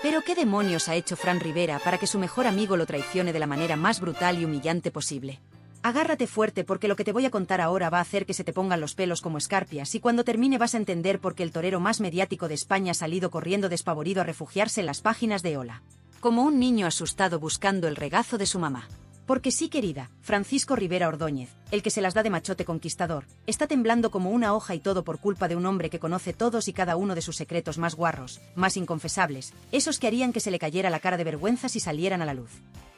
Pero ¿qué demonios ha hecho Fran Rivera para que su mejor amigo lo traicione de la manera más brutal y humillante posible? Agárrate fuerte porque lo que te voy a contar ahora va a hacer que se te pongan los pelos como escarpias y cuando termine vas a entender por qué el torero más mediático de España ha salido corriendo despavorido a refugiarse en las páginas de Hola, como un niño asustado buscando el regazo de su mamá. Porque sí, querida, Francisco Rivera Ordóñez, el que se las da de machote conquistador, está temblando como una hoja y todo por culpa de un hombre que conoce todos y cada uno de sus secretos más guarros, más inconfesables, esos que harían que se le cayera la cara de vergüenza si salieran a la luz.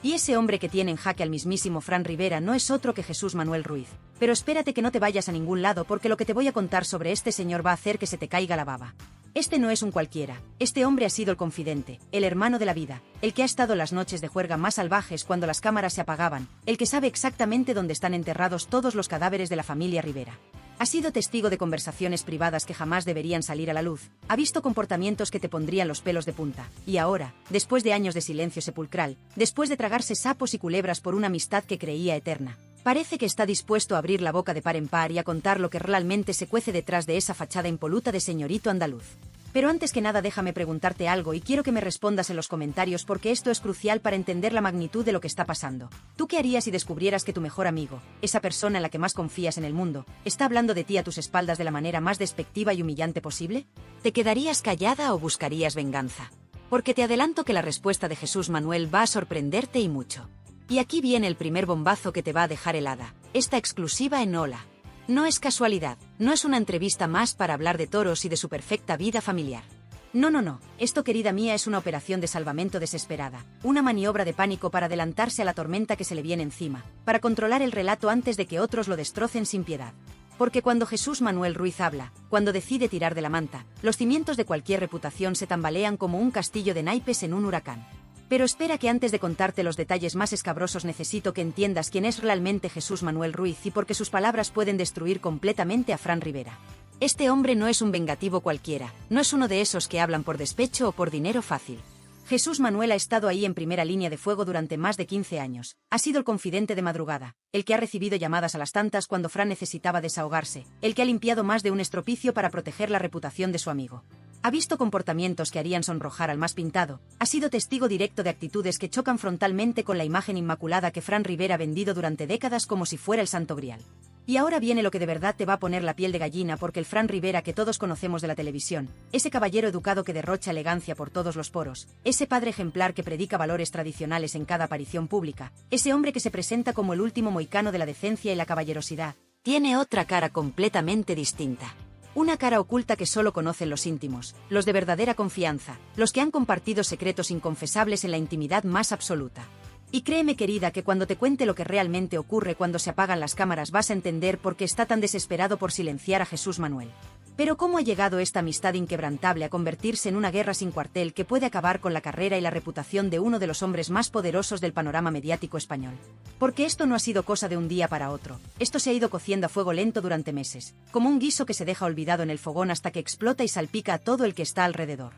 Y ese hombre que tiene en jaque al mismísimo Fran Rivera no es otro que Jesús Manuel Ruiz. Pero espérate que no te vayas a ningún lado porque lo que te voy a contar sobre este señor va a hacer que se te caiga la baba. Este no es un cualquiera, este hombre ha sido el confidente, el hermano de la vida, el que ha estado en las noches de juerga más salvajes cuando las cámaras se apagaban, el que sabe exactamente dónde están enterrados todos los cadáveres de la familia Rivera. Ha sido testigo de conversaciones privadas que jamás deberían salir a la luz, ha visto comportamientos que te pondrían los pelos de punta, y ahora, después de años de silencio sepulcral, después de tragarse sapos y culebras por una amistad que creía eterna, parece que está dispuesto a abrir la boca de par en par y a contar lo que realmente se cuece detrás de esa fachada impoluta de señorito andaluz. Pero antes que nada déjame preguntarte algo y quiero que me respondas en los comentarios porque esto es crucial para entender la magnitud de lo que está pasando. ¿Tú qué harías si descubrieras que tu mejor amigo, esa persona en la que más confías en el mundo, está hablando de ti a tus espaldas de la manera más despectiva y humillante posible? ¿Te quedarías callada o buscarías venganza? Porque te adelanto que la respuesta de Jesús Manuel va a sorprenderte y mucho. Y aquí viene el primer bombazo que te va a dejar helada, esta exclusiva en Hola. No es casualidad, no es una entrevista más para hablar de toros y de su perfecta vida familiar. No, esto querida mía es una operación de salvamento desesperada, una maniobra de pánico para adelantarse a la tormenta que se le viene encima, para controlar el relato antes de que otros lo destrocen sin piedad. Porque cuando Jesús Manuel Ruiz habla, cuando decide tirar de la manta, los cimientos de cualquier reputación se tambalean como un castillo de naipes en un huracán. Pero espera que antes de contarte los detalles más escabrosos necesito que entiendas quién es realmente Jesús Manuel Ruiz y por qué sus palabras pueden destruir completamente a Fran Rivera. Este hombre no es un vengativo cualquiera, no es uno de esos que hablan por despecho o por dinero fácil. Jesús Manuel ha estado ahí en primera línea de fuego durante más de 15 años, ha sido el confidente de madrugada, el que ha recibido llamadas a las tantas cuando Fran necesitaba desahogarse, el que ha limpiado más de un estropicio para proteger la reputación de su amigo. Ha visto comportamientos que harían sonrojar al más pintado, ha sido testigo directo de actitudes que chocan frontalmente con la imagen inmaculada que Fran Rivera ha vendido durante décadas como si fuera el santo grial. Y ahora viene lo que de verdad te va a poner la piel de gallina porque el Fran Rivera que todos conocemos de la televisión, ese caballero educado que derrocha elegancia por todos los poros, ese padre ejemplar que predica valores tradicionales en cada aparición pública, ese hombre que se presenta como el último mohicano de la decencia y la caballerosidad, tiene otra cara completamente distinta. Una cara oculta que solo conocen los íntimos, los de verdadera confianza, los que han compartido secretos inconfesables en la intimidad más absoluta. Y créeme querida que cuando te cuente lo que realmente ocurre cuando se apagan las cámaras vas a entender por qué está tan desesperado por silenciar a Jesús Manuel. Pero ¿cómo ha llegado esta amistad inquebrantable a convertirse en una guerra sin cuartel que puede acabar con la carrera y la reputación de uno de los hombres más poderosos del panorama mediático español? Porque esto no ha sido cosa de un día para otro, esto se ha ido cociendo a fuego lento durante meses, como un guiso que se deja olvidado en el fogón hasta que explota y salpica a todo el que está alrededor.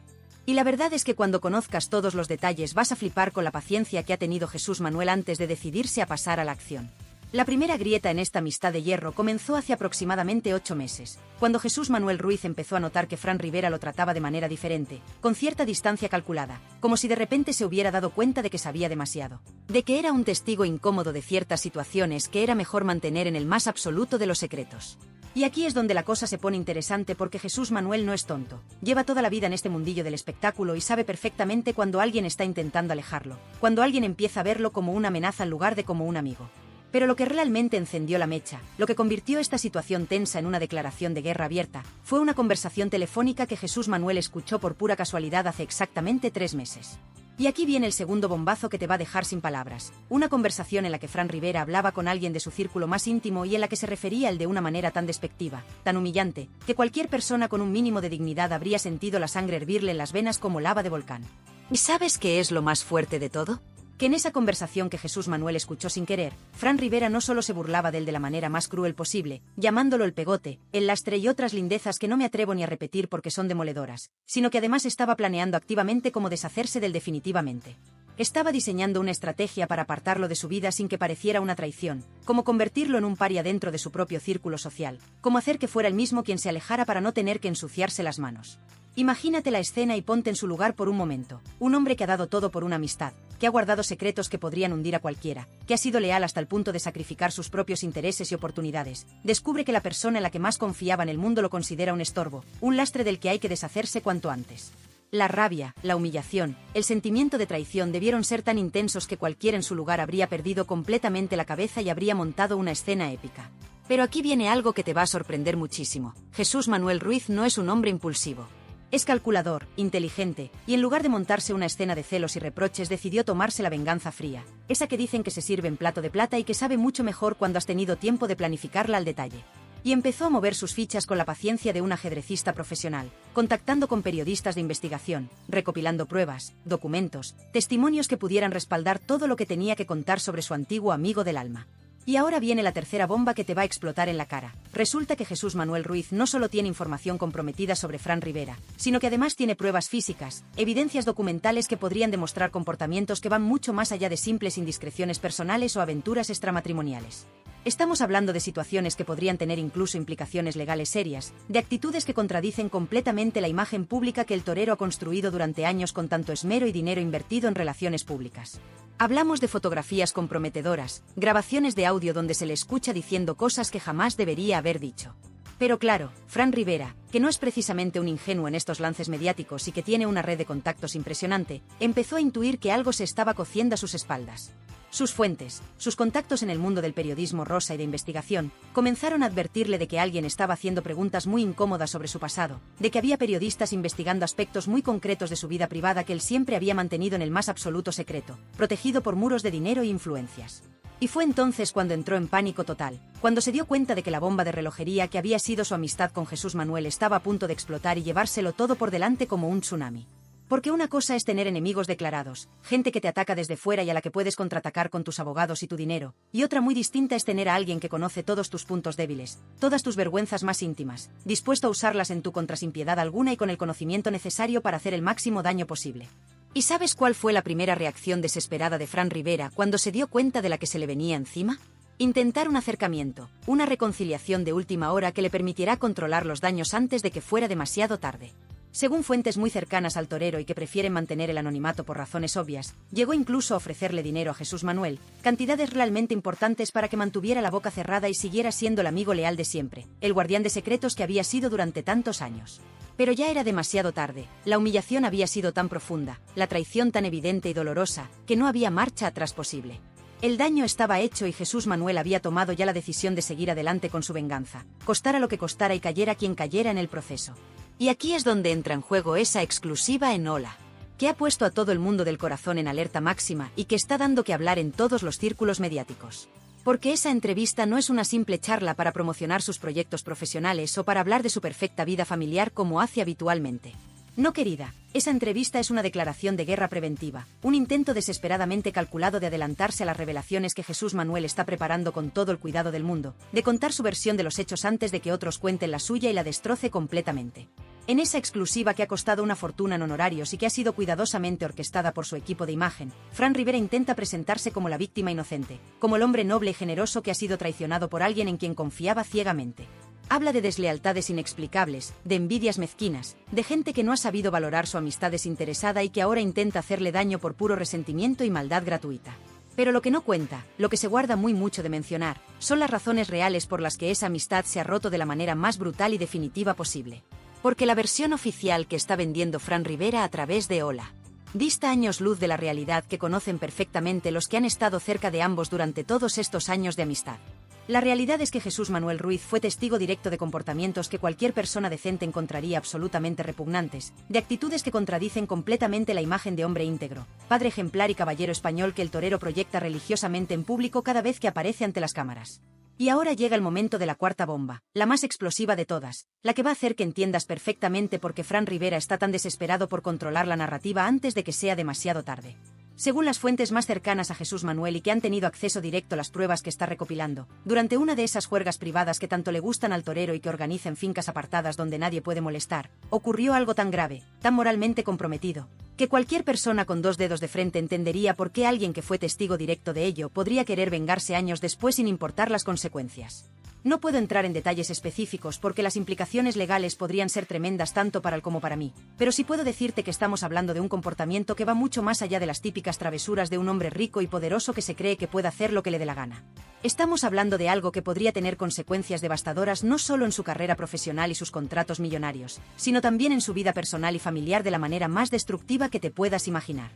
Y la verdad es que cuando conozcas todos los detalles vas a flipar con la paciencia que ha tenido Jesús Manuel antes de decidirse a pasar a la acción. La primera grieta en esta amistad de hierro comenzó hace aproximadamente 8 meses, cuando Jesús Manuel Ruiz empezó a notar que Fran Rivera lo trataba de manera diferente, con cierta distancia calculada, como si de repente se hubiera dado cuenta de que sabía demasiado, de que era un testigo incómodo de ciertas situaciones que era mejor mantener en el más absoluto de los secretos. Y aquí es donde la cosa se pone interesante porque Jesús Manuel no es tonto, lleva toda la vida en este mundillo del espectáculo y sabe perfectamente cuando alguien está intentando alejarlo, cuando alguien empieza a verlo como una amenaza en lugar de como un amigo. Pero lo que realmente encendió la mecha, lo que convirtió esta situación tensa en una declaración de guerra abierta, fue una conversación telefónica que Jesús Manuel escuchó por pura casualidad hace exactamente 3 meses. Y aquí viene el segundo bombazo que te va a dejar sin palabras, una conversación en la que Fran Rivera hablaba con alguien de su círculo más íntimo y en la que se refería a él de una manera tan despectiva, tan humillante, que cualquier persona con un mínimo de dignidad habría sentido la sangre hervirle en las venas como lava de volcán. ¿Y sabes qué es lo más fuerte de todo? Que en esa conversación que Jesús Manuel escuchó sin querer, Fran Rivera no solo se burlaba de él de la manera más cruel posible, llamándolo el pegote, el lastre y otras lindezas que no me atrevo ni a repetir porque son demoledoras, sino que además estaba planeando activamente cómo deshacerse de él definitivamente. Estaba diseñando una estrategia para apartarlo de su vida sin que pareciera una traición, como convertirlo en un paria dentro de su propio círculo social, como hacer que fuera él mismo quien se alejara para no tener que ensuciarse las manos. Imagínate la escena y ponte en su lugar por un momento. Un hombre que ha dado todo por una amistad, que ha guardado secretos que podrían hundir a cualquiera, que ha sido leal hasta el punto de sacrificar sus propios intereses y oportunidades, descubre que la persona en la que más confiaba en el mundo lo considera un estorbo, un lastre del que hay que deshacerse cuanto antes. La rabia, la humillación, el sentimiento de traición debieron ser tan intensos que cualquiera en su lugar habría perdido completamente la cabeza y habría montado una escena épica. Pero aquí viene algo que te va a sorprender muchísimo. Jesús Manuel Ruiz no es un hombre impulsivo. Es calculador, inteligente, y en lugar de montarse una escena de celos y reproches decidió tomarse la venganza fría, esa que dicen que se sirve en plato de plata y que sabe mucho mejor cuando has tenido tiempo de planificarla al detalle. Y empezó a mover sus fichas con la paciencia de un ajedrecista profesional, contactando con periodistas de investigación, recopilando pruebas, documentos, testimonios que pudieran respaldar todo lo que tenía que contar sobre su antiguo amigo del alma. Y ahora viene la tercera bomba que te va a explotar en la cara. Resulta que Jesús Manuel Ruiz no solo tiene información comprometida sobre Fran Rivera, sino que además tiene pruebas físicas, evidencias documentales que podrían demostrar comportamientos que van mucho más allá de simples indiscreciones personales o aventuras extramatrimoniales. Estamos hablando de situaciones que podrían tener incluso implicaciones legales serias, de actitudes que contradicen completamente la imagen pública que el torero ha construido durante años con tanto esmero y dinero invertido en relaciones públicas. Hablamos de fotografías comprometedoras, grabaciones de audio donde se le escucha diciendo cosas que jamás debería haber dicho. Pero claro, Fran Rivera, que no es precisamente un ingenuo en estos lances mediáticos y que tiene una red de contactos impresionante, empezó a intuir que algo se estaba cociendo a sus espaldas. Sus fuentes, sus contactos en el mundo del periodismo rosa y de investigación, comenzaron a advertirle de que alguien estaba haciendo preguntas muy incómodas sobre su pasado, de que había periodistas investigando aspectos muy concretos de su vida privada que él siempre había mantenido en el más absoluto secreto, protegido por muros de dinero e influencias. Y fue entonces cuando entró en pánico total, cuando se dio cuenta de que la bomba de relojería que había sido su amistad con Jesús Manuel estaba a punto de explotar y llevárselo todo por delante como un tsunami. Porque una cosa es tener enemigos declarados, gente que te ataca desde fuera y a la que puedes contraatacar con tus abogados y tu dinero, y otra muy distinta es tener a alguien que conoce todos tus puntos débiles, todas tus vergüenzas más íntimas, dispuesto a usarlas en tu contra sin piedad alguna y con el conocimiento necesario para hacer el máximo daño posible. ¿Y sabes cuál fue la primera reacción desesperada de Fran Rivera cuando se dio cuenta de la que se le venía encima? Intentar un acercamiento, una reconciliación de última hora que le permitiera controlar los daños antes de que fuera demasiado tarde. Según fuentes muy cercanas al torero y que prefieren mantener el anonimato por razones obvias, llegó incluso a ofrecerle dinero a Jesús Manuel, cantidades realmente importantes para que mantuviera la boca cerrada y siguiera siendo el amigo leal de siempre, el guardián de secretos que había sido durante tantos años. Pero ya era demasiado tarde, la humillación había sido tan profunda, la traición tan evidente y dolorosa, que no había marcha atrás posible. El daño estaba hecho y Jesús Manuel había tomado ya la decisión de seguir adelante con su venganza, costara lo que costara y cayera quien cayera en el proceso. Y aquí es donde entra en juego esa exclusiva en Hola, que ha puesto a todo el mundo del corazón en alerta máxima y que está dando que hablar en todos los círculos mediáticos. Porque esa entrevista no es una simple charla para promocionar sus proyectos profesionales o para hablar de su perfecta vida familiar como hace habitualmente. No, querida, esa entrevista es una declaración de guerra preventiva, un intento desesperadamente calculado de adelantarse a las revelaciones que Jesús Manuel está preparando con todo el cuidado del mundo, de contar su versión de los hechos antes de que otros cuenten la suya y la destroce completamente. En esa exclusiva que ha costado una fortuna en honorarios y que ha sido cuidadosamente orquestada por su equipo de imagen, Fran Rivera intenta presentarse como la víctima inocente, como el hombre noble y generoso que ha sido traicionado por alguien en quien confiaba ciegamente. Habla de deslealtades inexplicables, de envidias mezquinas, de gente que no ha sabido valorar su amistad desinteresada y que ahora intenta hacerle daño por puro resentimiento y maldad gratuita. Pero lo que no cuenta, lo que se guarda muy mucho de mencionar, son las razones reales por las que esa amistad se ha roto de la manera más brutal y definitiva posible. Porque la versión oficial que está vendiendo Fran Rivera a través de Hola dista años luz de la realidad que conocen perfectamente los que han estado cerca de ambos durante todos estos años de amistad. La realidad es que Jesús Manuel Ruiz fue testigo directo de comportamientos que cualquier persona decente encontraría absolutamente repugnantes, de actitudes que contradicen completamente la imagen de hombre íntegro, padre ejemplar y caballero español que el torero proyecta religiosamente en público cada vez que aparece ante las cámaras. Y ahora llega el momento de la cuarta bomba, la más explosiva de todas, la que va a hacer que entiendas perfectamente por qué Fran Rivera está tan desesperado por controlar la narrativa antes de que sea demasiado tarde. Según las fuentes más cercanas a Jesús Manuel y que han tenido acceso directo a las pruebas que está recopilando, durante una de esas juergas privadas que tanto le gustan al torero y que organiza en fincas apartadas donde nadie puede molestar, ocurrió algo tan grave, tan moralmente comprometido, que cualquier persona con dos dedos de frente entendería por qué alguien que fue testigo directo de ello podría querer vengarse años después sin importar las consecuencias. No puedo entrar en detalles específicos porque las implicaciones legales podrían ser tremendas tanto para él como para mí, pero sí puedo decirte que estamos hablando de un comportamiento que va mucho más allá de las típicas travesuras de un hombre rico y poderoso que se cree que puede hacer lo que le dé la gana. Estamos hablando de algo que podría tener consecuencias devastadoras no solo en su carrera profesional y sus contratos millonarios, sino también en su vida personal y familiar de la manera más destructiva que te puedas imaginar.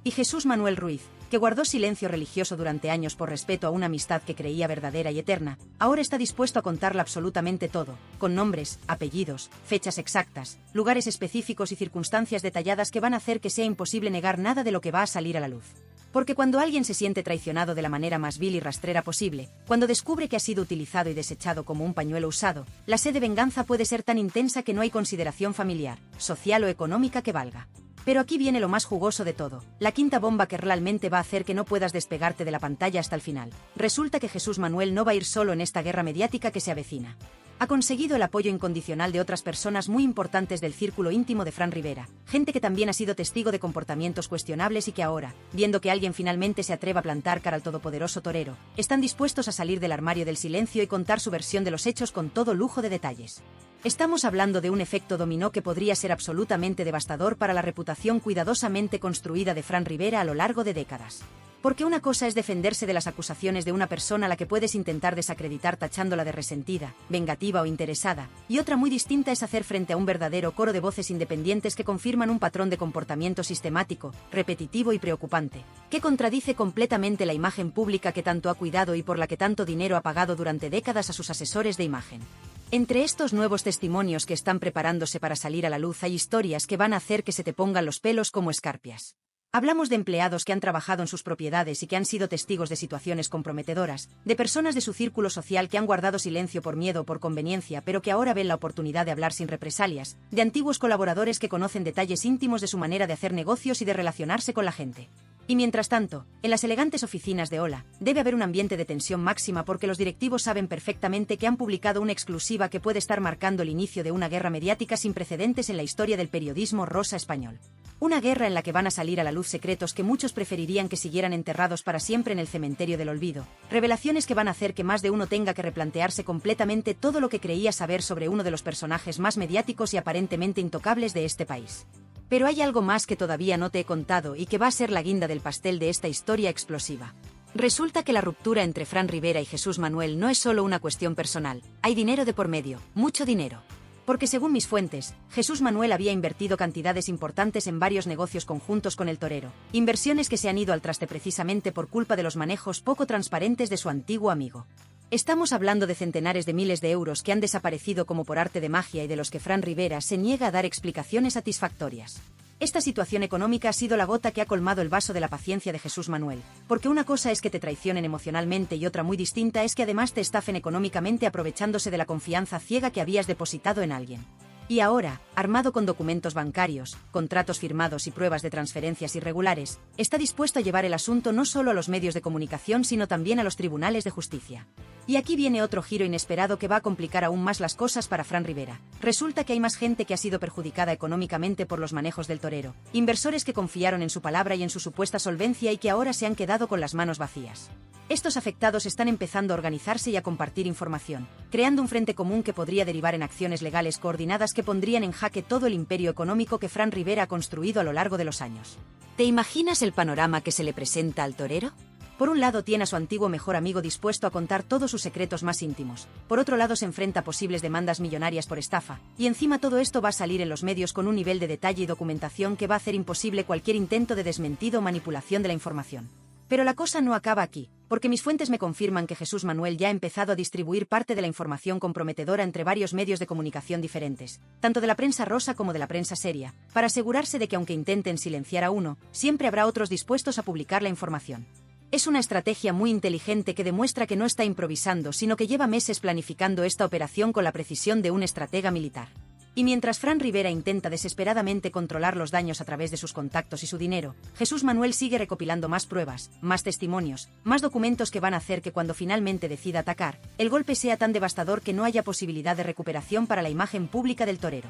Y Jesús Manuel Ruiz, que guardó silencio religioso durante años por respeto a una amistad que creía verdadera y eterna, ahora está dispuesto a contarle absolutamente todo, con nombres, apellidos, fechas exactas, lugares específicos y circunstancias detalladas que van a hacer que sea imposible negar nada de lo que va a salir a la luz. Porque cuando alguien se siente traicionado de la manera más vil y rastrera posible, cuando descubre que ha sido utilizado y desechado como un pañuelo usado, la sed de venganza puede ser tan intensa que no hay consideración familiar, social o económica que valga. Pero aquí viene lo más jugoso de todo, la quinta bomba que realmente va a hacer que no puedas despegarte de la pantalla hasta el final. Resulta que Jesús Manuel no va a ir solo en esta guerra mediática que se avecina. Ha conseguido el apoyo incondicional de otras personas muy importantes del círculo íntimo de Fran Rivera, gente que también ha sido testigo de comportamientos cuestionables y que ahora, viendo que alguien finalmente se atreva a plantar cara al todopoderoso torero, están dispuestos a salir del armario del silencio y contar su versión de los hechos con todo lujo de detalles. Estamos hablando de un efecto dominó que podría ser absolutamente devastador para la reputación cuidadosamente construida de Fran Rivera a lo largo de décadas. Porque una cosa es defenderse de las acusaciones de una persona a la que puedes intentar desacreditar tachándola de resentida, vengativa o interesada, y otra muy distinta es hacer frente a un verdadero coro de voces independientes que confirman un patrón de comportamiento sistemático, repetitivo y preocupante, que contradice completamente la imagen pública que tanto ha cuidado y por la que tanto dinero ha pagado durante décadas a sus asesores de imagen. Entre estos nuevos testimonios que están preparándose para salir a la luz hay historias que van a hacer que se te pongan los pelos como escarpias. Hablamos de empleados que han trabajado en sus propiedades y que han sido testigos de situaciones comprometedoras, de personas de su círculo social que han guardado silencio por miedo o por conveniencia pero que ahora ven la oportunidad de hablar sin represalias, de antiguos colaboradores que conocen detalles íntimos de su manera de hacer negocios y de relacionarse con la gente. Y mientras tanto, en las elegantes oficinas de Hola, debe haber un ambiente de tensión máxima porque los directivos saben perfectamente que han publicado una exclusiva que puede estar marcando el inicio de una guerra mediática sin precedentes en la historia del periodismo rosa español. Una guerra en la que van a salir a la luz secretos que muchos preferirían que siguieran enterrados para siempre en el cementerio del olvido. Revelaciones que van a hacer que más de uno tenga que replantearse completamente todo lo que creía saber sobre uno de los personajes más mediáticos y aparentemente intocables de este país. Pero hay algo más que todavía no te he contado y que va a ser la guinda del pastel de esta historia explosiva. Resulta que la ruptura entre Fran Rivera y Jesús Manuel no es solo una cuestión personal, hay dinero de por medio, mucho dinero. Porque según mis fuentes, Jesús Manuel había invertido cantidades importantes en varios negocios conjuntos con el torero, inversiones que se han ido al traste precisamente por culpa de los manejos poco transparentes de su antiguo amigo. Estamos hablando de centenares de miles de euros que han desaparecido como por arte de magia y de los que Fran Rivera se niega a dar explicaciones satisfactorias. Esta situación económica ha sido la gota que ha colmado el vaso de la paciencia de Jesús Manuel, porque una cosa es que te traicionen emocionalmente y otra muy distinta es que además te estafen económicamente aprovechándose de la confianza ciega que habías depositado en alguien. Y ahora, armado con documentos bancarios, contratos firmados y pruebas de transferencias irregulares, está dispuesto a llevar el asunto no solo a los medios de comunicación sino también a los tribunales de justicia. Y aquí viene otro giro inesperado que va a complicar aún más las cosas para Fran Rivera. Resulta que hay más gente que ha sido perjudicada económicamente por los manejos del torero, inversores que confiaron en su palabra y en su supuesta solvencia y que ahora se han quedado con las manos vacías. Estos afectados están empezando a organizarse y a compartir información, creando un frente común que podría derivar en acciones legales coordinadas que pondrían en jaque todo el imperio económico que Fran Rivera ha construido a lo largo de los años. ¿Te imaginas el panorama que se le presenta al torero? Por un lado tiene a su antiguo mejor amigo dispuesto a contar todos sus secretos más íntimos, por otro lado se enfrenta a posibles demandas millonarias por estafa, y encima todo esto va a salir en los medios con un nivel de detalle y documentación que va a hacer imposible cualquier intento de desmentido o manipulación de la información. Pero la cosa no acaba aquí, porque mis fuentes me confirman que Jesús Manuel ya ha empezado a distribuir parte de la información comprometedora entre varios medios de comunicación diferentes, tanto de la prensa rosa como de la prensa seria, para asegurarse de que aunque intenten silenciar a uno, siempre habrá otros dispuestos a publicar la información. Es una estrategia muy inteligente que demuestra que no está improvisando, sino que lleva meses planificando esta operación con la precisión de un estratega militar. Y mientras Fran Rivera intenta desesperadamente controlar los daños a través de sus contactos y su dinero, Jesús Manuel sigue recopilando más pruebas, más testimonios, más documentos que van a hacer que cuando finalmente decida atacar, el golpe sea tan devastador que no haya posibilidad de recuperación para la imagen pública del torero.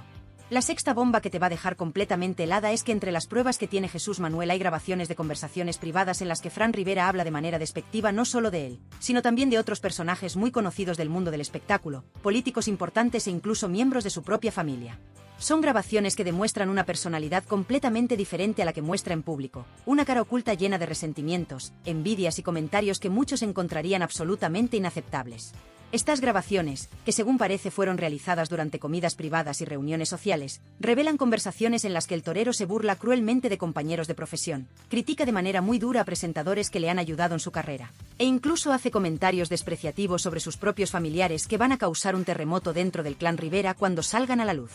La sexta bomba que te va a dejar completamente helada es que entre las pruebas que tiene Jesús Manuel hay grabaciones de conversaciones privadas en las que Fran Rivera habla de manera despectiva no solo de él, sino también de otros personajes muy conocidos del mundo del espectáculo, políticos importantes e incluso miembros de su propia familia. Son grabaciones que demuestran una personalidad completamente diferente a la que muestra en público, una cara oculta llena de resentimientos, envidias y comentarios que muchos encontrarían absolutamente inaceptables. Estas grabaciones, que según parece fueron realizadas durante comidas privadas y reuniones sociales, revelan conversaciones en las que el torero se burla cruelmente de compañeros de profesión, critica de manera muy dura a presentadores que le han ayudado en su carrera, e incluso hace comentarios despreciativos sobre sus propios familiares que van a causar un terremoto dentro del clan Rivera cuando salgan a la luz.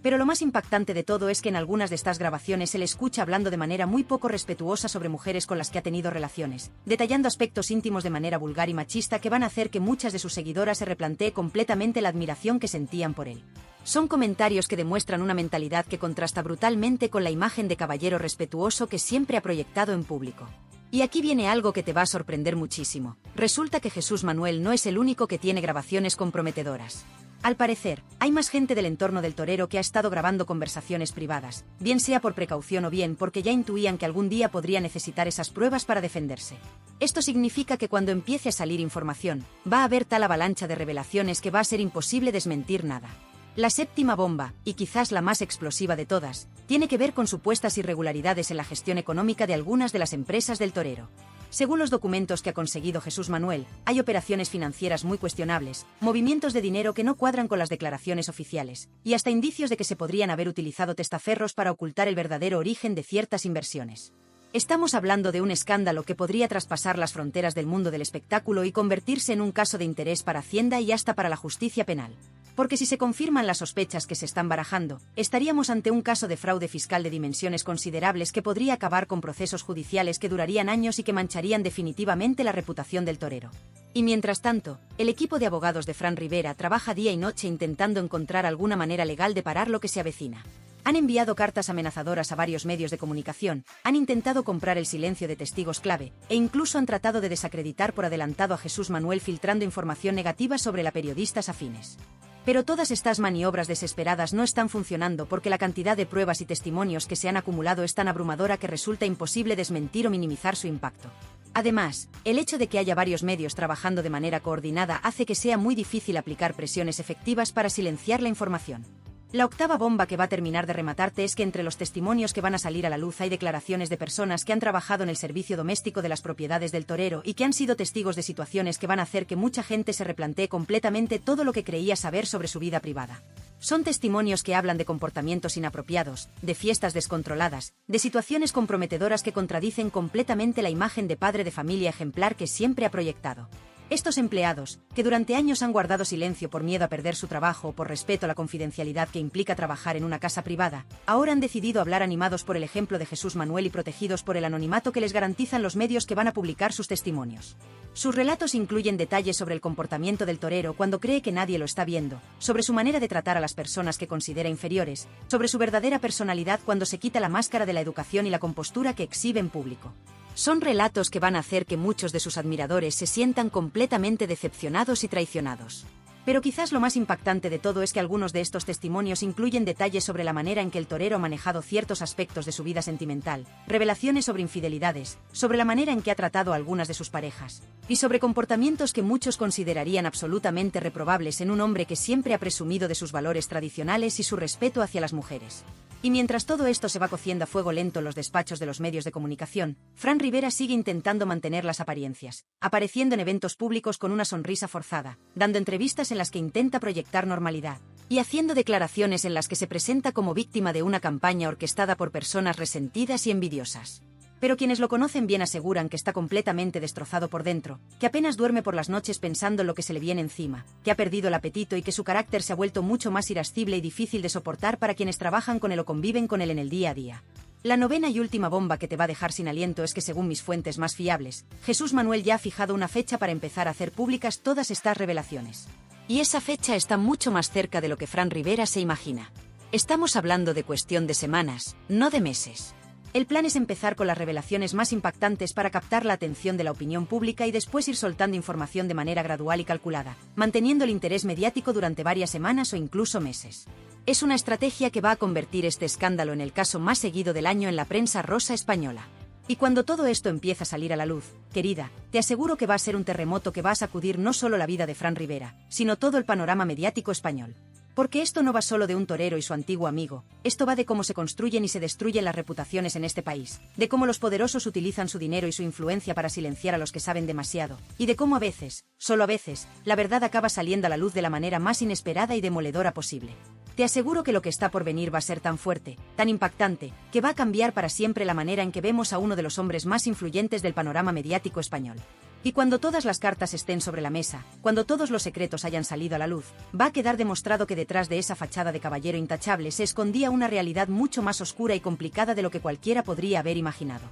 Pero lo más impactante de todo es que en algunas de estas grabaciones se le escucha hablando de manera muy poco respetuosa sobre mujeres con las que ha tenido relaciones, detallando aspectos íntimos de manera vulgar y machista que van a hacer que muchas de sus seguidoras se replantee completamente la admiración que sentían por él. Son comentarios que demuestran una mentalidad que contrasta brutalmente con la imagen de caballero respetuoso que siempre ha proyectado en público. Y aquí viene algo que te va a sorprender muchísimo. Resulta que Jesús Manuel no es el único que tiene grabaciones comprometedoras. Al parecer, hay más gente del entorno del torero que ha estado grabando conversaciones privadas, bien sea por precaución o bien porque ya intuían que algún día podría necesitar esas pruebas para defenderse. Esto significa que cuando empiece a salir información, va a haber tal avalancha de revelaciones que va a ser imposible desmentir nada. La séptima bomba, y quizás la más explosiva de todas, tiene que ver con supuestas irregularidades en la gestión económica de algunas de las empresas del torero. Según los documentos que ha conseguido Jesús Manuel, hay operaciones financieras muy cuestionables, movimientos de dinero que no cuadran con las declaraciones oficiales, y hasta indicios de que se podrían haber utilizado testaferros para ocultar el verdadero origen de ciertas inversiones. Estamos hablando de un escándalo que podría traspasar las fronteras del mundo del espectáculo y convertirse en un caso de interés para Hacienda y hasta para la justicia penal. Porque si se confirman las sospechas que se están barajando, estaríamos ante un caso de fraude fiscal de dimensiones considerables que podría acabar con procesos judiciales que durarían años y que mancharían definitivamente la reputación del torero. Y mientras tanto, el equipo de abogados de Fran Rivera trabaja día y noche intentando encontrar alguna manera legal de parar lo que se avecina. Han enviado cartas amenazadoras a varios medios de comunicación, han intentado comprar el silencio de testigos clave, e incluso han tratado de desacreditar por adelantado a Jesús Manuel filtrando información negativa sobre la periodistas afines. Pero todas estas maniobras desesperadas no están funcionando porque la cantidad de pruebas y testimonios que se han acumulado es tan abrumadora que resulta imposible desmentir o minimizar su impacto. Además, el hecho de que haya varios medios trabajando de manera coordinada hace que sea muy difícil aplicar presiones efectivas para silenciar la información. La octava bomba que va a terminar de rematarte es que entre los testimonios que van a salir a la luz hay declaraciones de personas que han trabajado en el servicio doméstico de las propiedades del torero y que han sido testigos de situaciones que van a hacer que mucha gente se replantee completamente todo lo que creía saber sobre su vida privada. Son testimonios que hablan de comportamientos inapropiados, de fiestas descontroladas, de situaciones comprometedoras que contradicen completamente la imagen de padre de familia ejemplar que siempre ha proyectado. Estos empleados, que durante años han guardado silencio por miedo a perder su trabajo o por respeto a la confidencialidad que implica trabajar en una casa privada, ahora han decidido hablar animados por el ejemplo de Jesús Manuel y protegidos por el anonimato que les garantizan los medios que van a publicar sus testimonios. Sus relatos incluyen detalles sobre el comportamiento del torero cuando cree que nadie lo está viendo, sobre su manera de tratar a las personas que considera inferiores, sobre su verdadera personalidad cuando se quita la máscara de la educación y la compostura que exhibe en público. Son relatos que van a hacer que muchos de sus admiradores se sientan completamente decepcionados y traicionados. Pero quizás lo más impactante de todo es que algunos de estos testimonios incluyen detalles sobre la manera en que el torero ha manejado ciertos aspectos de su vida sentimental, revelaciones sobre infidelidades, sobre la manera en que ha tratado a algunas de sus parejas, y sobre comportamientos que muchos considerarían absolutamente reprobables en un hombre que siempre ha presumido de sus valores tradicionales y su respeto hacia las mujeres. Y mientras todo esto se va cociendo a fuego lento en los despachos de los medios de comunicación, Fran Rivera sigue intentando mantener las apariencias, apareciendo en eventos públicos con una sonrisa forzada, dando entrevistas en las que intenta proyectar normalidad, y haciendo declaraciones en las que se presenta como víctima de una campaña orquestada por personas resentidas y envidiosas. Pero quienes lo conocen bien aseguran que está completamente destrozado por dentro, que apenas duerme por las noches pensando en lo que se le viene encima, que ha perdido el apetito y que su carácter se ha vuelto mucho más irascible y difícil de soportar para quienes trabajan con él o conviven con él en el día a día. La novena y última bomba que te va a dejar sin aliento es que según mis fuentes más fiables, Jesús Manuel ya ha fijado una fecha para empezar a hacer públicas todas estas revelaciones. Y esa fecha está mucho más cerca de lo que Fran Rivera se imagina. Estamos hablando de cuestión de semanas, no de meses. El plan es empezar con las revelaciones más impactantes para captar la atención de la opinión pública y después ir soltando información de manera gradual y calculada, manteniendo el interés mediático durante varias semanas o incluso meses. Es una estrategia que va a convertir este escándalo en el caso más seguido del año en la prensa rosa española. Y cuando todo esto empieza a salir a la luz, querida, te aseguro que va a ser un terremoto que va a sacudir no solo la vida de Fran Rivera, sino todo el panorama mediático español. Porque esto no va solo de un torero y su antiguo amigo, esto va de cómo se construyen y se destruyen las reputaciones en este país, de cómo los poderosos utilizan su dinero y su influencia para silenciar a los que saben demasiado, y de cómo a veces, solo a veces, la verdad acaba saliendo a la luz de la manera más inesperada y demoledora posible. Te aseguro que lo que está por venir va a ser tan fuerte, tan impactante, que va a cambiar para siempre la manera en que vemos a uno de los hombres más influyentes del panorama mediático español. Y cuando todas las cartas estén sobre la mesa, cuando todos los secretos hayan salido a la luz, va a quedar demostrado que detrás de esa fachada de caballero intachable se escondía una realidad mucho más oscura y complicada de lo que cualquiera podría haber imaginado.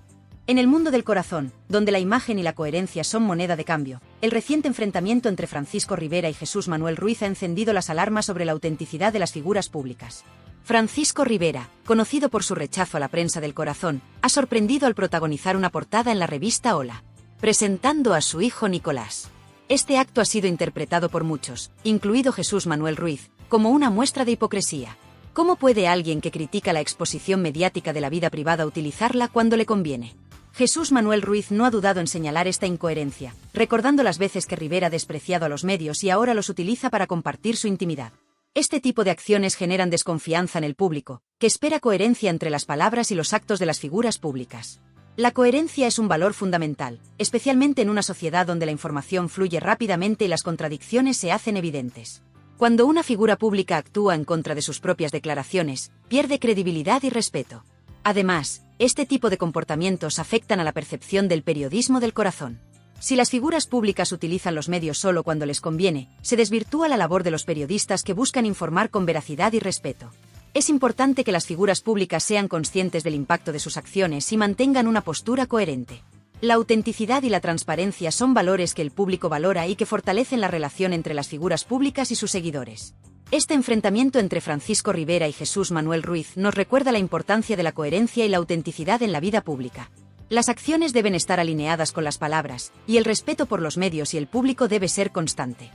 En el mundo del corazón, donde la imagen y la coherencia son moneda de cambio, el reciente enfrentamiento entre Francisco Rivera y Jesús Manuel Ruiz ha encendido las alarmas sobre la autenticidad de las figuras públicas. Francisco Rivera, conocido por su rechazo a la prensa del corazón, ha sorprendido al protagonizar una portada en la revista Hola, presentando a su hijo Nicolás. Este acto ha sido interpretado por muchos, incluido Jesús Manuel Ruiz, como una muestra de hipocresía. ¿Cómo puede alguien que critica la exposición mediática de la vida privada utilizarla cuando le conviene? Jesús Manuel Ruiz no ha dudado en señalar esta incoherencia, recordando las veces que Rivera ha despreciado a los medios y ahora los utiliza para compartir su intimidad. Este tipo de acciones generan desconfianza en el público, que espera coherencia entre las palabras y los actos de las figuras públicas. La coherencia es un valor fundamental, especialmente en una sociedad donde la información fluye rápidamente y las contradicciones se hacen evidentes. Cuando una figura pública actúa en contra de sus propias declaraciones, pierde credibilidad y respeto. Además, este tipo de comportamientos afectan a la percepción del periodismo del corazón. Si las figuras públicas utilizan los medios solo cuando les conviene, se desvirtúa la labor de los periodistas que buscan informar con veracidad y respeto. Es importante que las figuras públicas sean conscientes del impacto de sus acciones y mantengan una postura coherente. La autenticidad y la transparencia son valores que el público valora y que fortalecen la relación entre las figuras públicas y sus seguidores. Este enfrentamiento entre Francisco Rivera y Jesús Manuel Ruiz nos recuerda la importancia de la coherencia y la autenticidad en la vida pública. Las acciones deben estar alineadas con las palabras, y el respeto por los medios y el público debe ser constante.